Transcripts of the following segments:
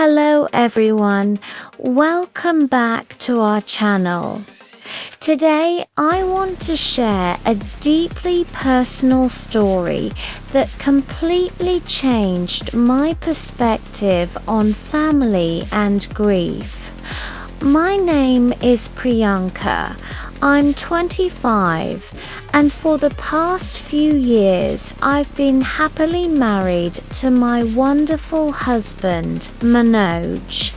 Hello everyone, welcome back to our channel. Today I want to share a deeply personal story that completely changed my perspective on family and grief. My name is Priyanka. I'm 25 and for the past few years I've been happily married to my wonderful husband, Manoj.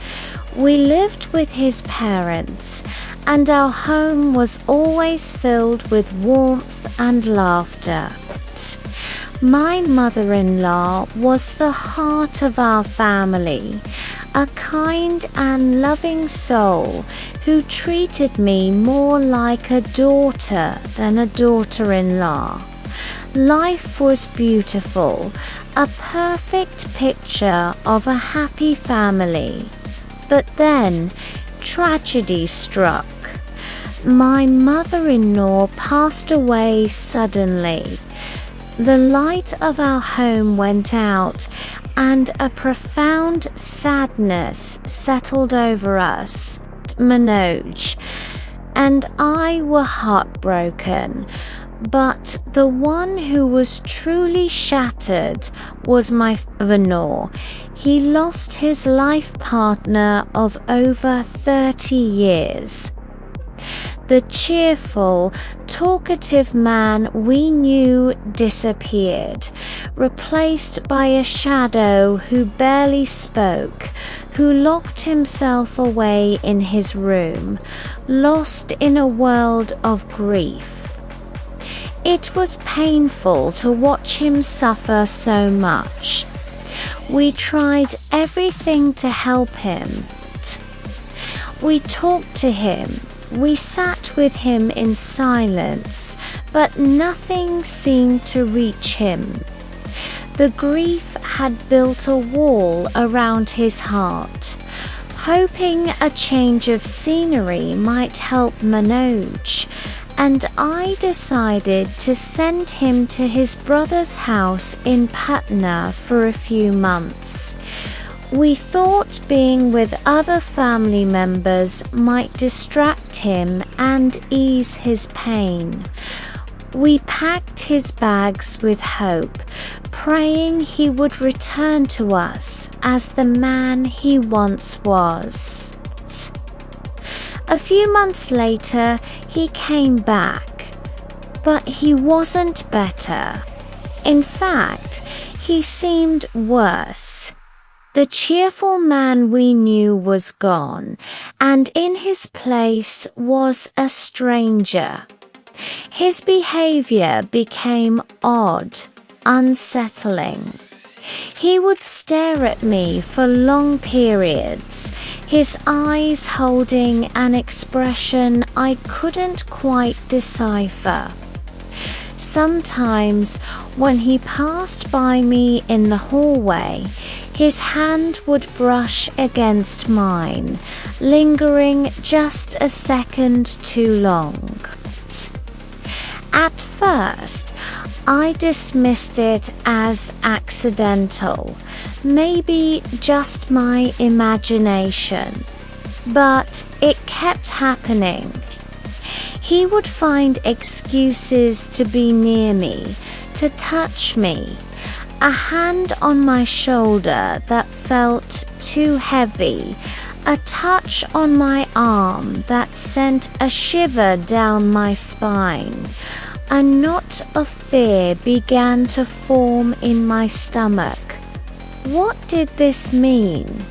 We lived with his parents and our home was always filled with warmth and laughter. My mother-in-law was the heart of our family, a kind and loving soul who treated me more like a daughter than a daughter-in-law. Life was beautiful, a perfect picture of a happy family. But then, tragedy struck. My mother-in-law passed away suddenly. The light of our home went out and a profound sadness settled over us. Manoj and I were heartbroken, but the one who was truly shattered was my father-in-law. He lost his life partner of over 30 years. The cheerful, talkative man we knew disappeared, replaced by a shadow who barely spoke, who locked himself away in his room, lost in a world of grief. It was painful to watch him suffer so much. We tried everything to help him. We talked to him. We sat with him in silence, but nothing seemed to reach him. The grief had built a wall around his heart. Hoping a change of scenery might help Manoj, and I decided to send him to his brother's house in Patna for a few months. We thought being with other family members might distract him and ease his pain. We packed his bags with hope, praying he would return to us as the man he once was. A few months later, he came back, but he wasn't better. In fact, he seemed worse. The cheerful man we knew was gone, and in his place was a stranger. His behavior became odd, unsettling. He would stare at me for long periods, his eyes holding an expression I couldn't quite decipher. Sometimes, when he passed by me in the hallway, his hand would brush against mine, lingering just a second too long. At first, I dismissed it as accidental, maybe just my imagination. But it kept happening. He would find excuses to be near me, to touch me. A hand on my shoulder that felt too heavy, a touch on my arm that sent a shiver down my spine. A knot of fear began to form in my stomach. What did this mean?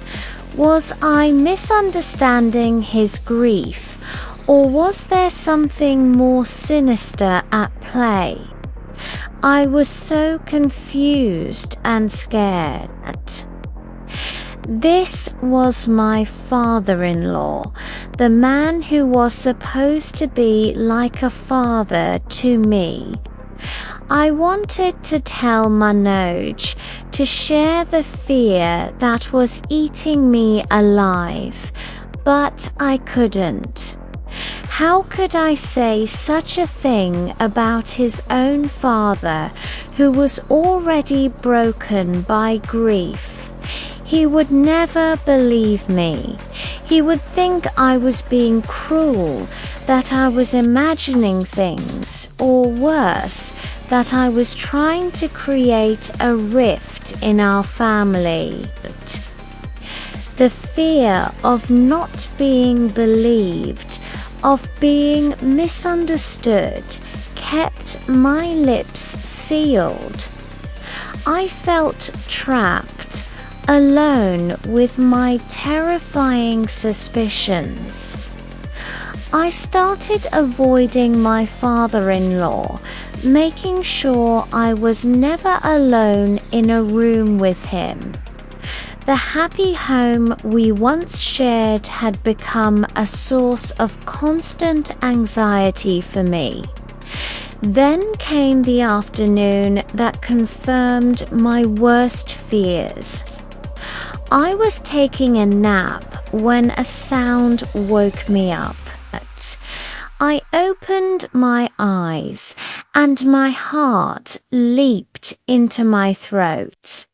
Was I misunderstanding his grief, or was there something more sinister at play? I was so confused and scared. This was my father-in-law, the man who was supposed to be like a father to me. I wanted to tell Manoj, to share the fear that was eating me alive, but I couldn't. How could I say such a thing about his own father, who was already broken by grief? He would never believe me. He would think I was being cruel, that I was imagining things, or worse, that I was trying to create a rift in our family. The fear of not being believed, of being misunderstood, kept my lips sealed. I felt trapped, alone with my terrifying suspicions. I started avoiding my father-in-law, making sure I was never alone in a room with him. The happy home we once shared had become a source of constant anxiety for me. Then came the afternoon that confirmed my worst fears. I was taking a nap when a sound woke me up. I opened my eyes and my heart leaped into my throat.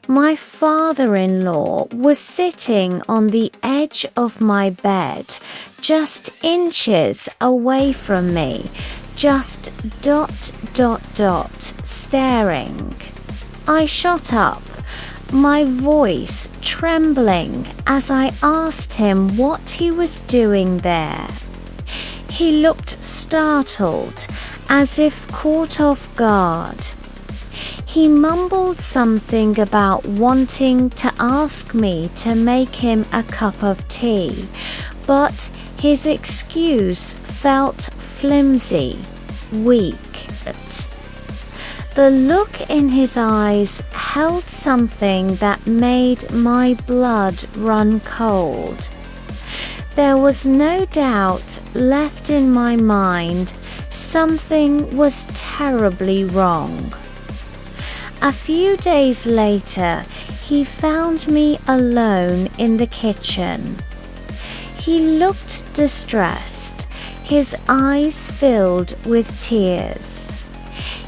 My father-in-law was sitting on the edge of my bed, just inches away from me, just ... staring. I shot up, my voice trembling as I asked him what he was doing there. He looked startled, as if caught off guard. He mumbled something about wanting to ask me to make him a cup of tea, but his excuse felt flimsy, weak. The look in his eyes held something that made my blood run cold. There was no doubt left in my mind something was terribly wrong. A few days later, he found me alone in the kitchen. He looked distressed, his eyes filled with tears.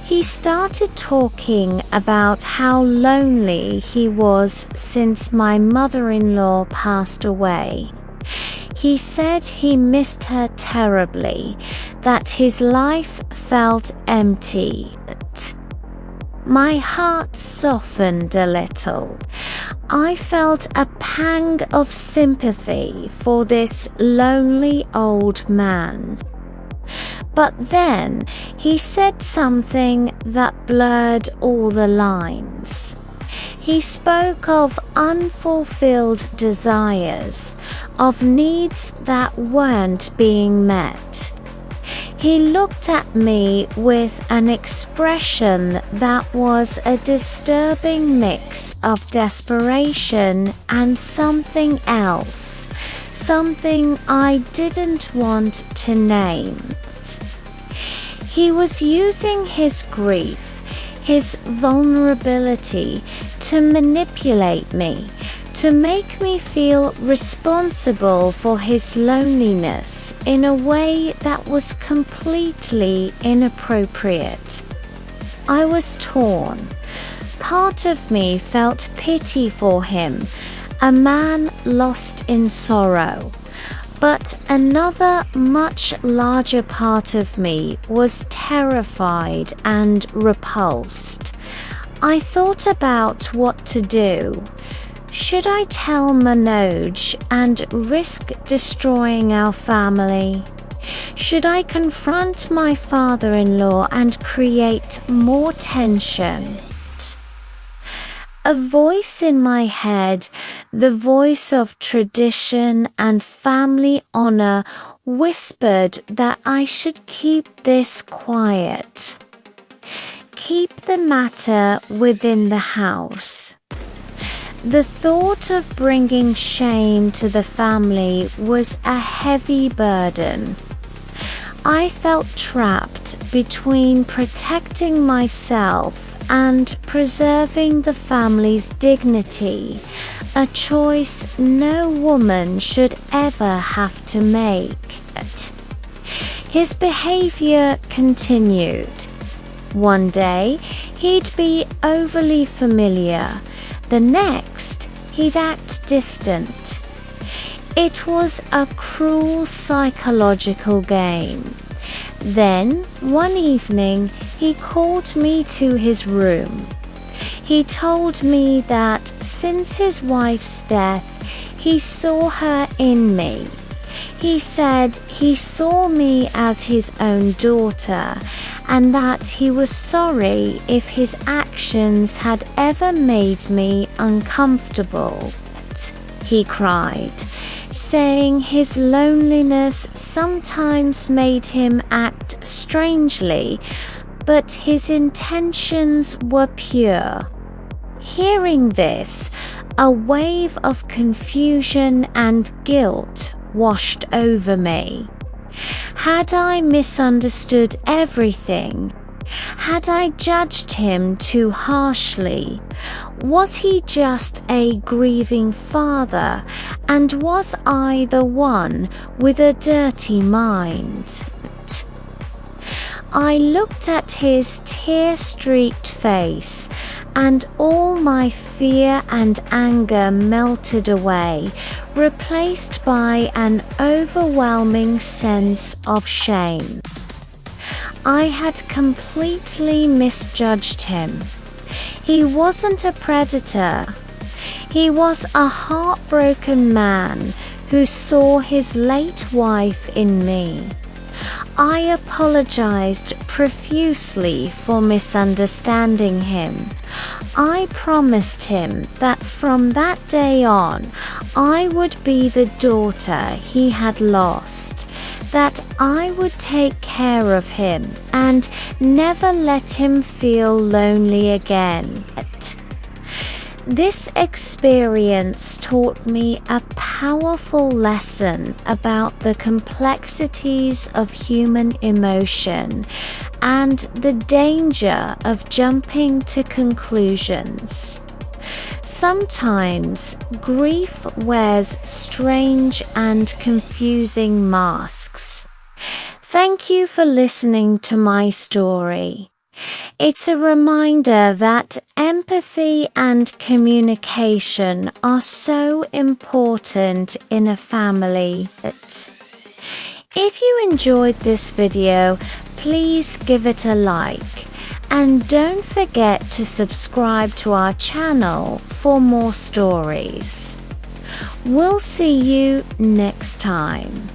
He started talking about how lonely he was since my mother-in-law passed away. He said he missed her terribly, that his life felt empty. My heart softened a little. I felt a pang of sympathy for this lonely old man. But then he said something that blurred all the lines. He spoke of unfulfilled desires, of needs that weren't being met. He looked at me with an expression that was a disturbing mix of desperation and something else, something I didn't want to name. He was using his grief, his vulnerability, to manipulate me, to make me feel responsible for his loneliness in a way that was completely inappropriate. I was torn. Part of me felt pity for him, a man lost in sorrow. But another much larger part of me was terrified and repulsed. I thought about what to do. Should I tell Manoj and risk destroying our family? Should I confront my father-in-law and create more tension? A voice in my head, the voice of tradition and family honor, whispered that I should keep this quiet. Keep the matter within the house. The thought of bringing shame to the family was a heavy burden. I felt trapped between protecting myself and preserving the family's dignity, a choice no woman should ever have to make. His behavior continued. One day, he'd be overly familiar. The next, he'd act distant. It was a cruel psychological game. Then, one evening, he called me to his room. He told me that since his wife's death, he saw her in me. He said he saw me as his own daughter, and that he was sorry if his actions had ever made me uncomfortable. He cried, saying his loneliness sometimes made him act strangely, but his intentions were pure. Hearing this, a wave of confusion and guilt washed over me. Had I misunderstood everything? Had I judged him too harshly? Was he just a grieving father, and was I the one with a dirty mind? I looked at his tear-streaked face, and all my fear and anger melted away, replaced by an overwhelming sense of shame. I had completely misjudged him. He wasn't a predator. He was a heartbroken man who saw his late wife in me. I apologized profusely for misunderstanding him. I promised him that from that day on, I would be the daughter he had lost, that I would take care of him and never let him feel lonely again. This experience taught me a powerful lesson about the complexities of human emotion and the danger of jumping to conclusions. Sometimes grief wears strange and confusing masks. Thank you for listening to my story. It's a reminder that empathy and communication are so important in a family. If you enjoyed this video, please give it a like, and don't forget to subscribe to our channel for more stories. We'll see you next time.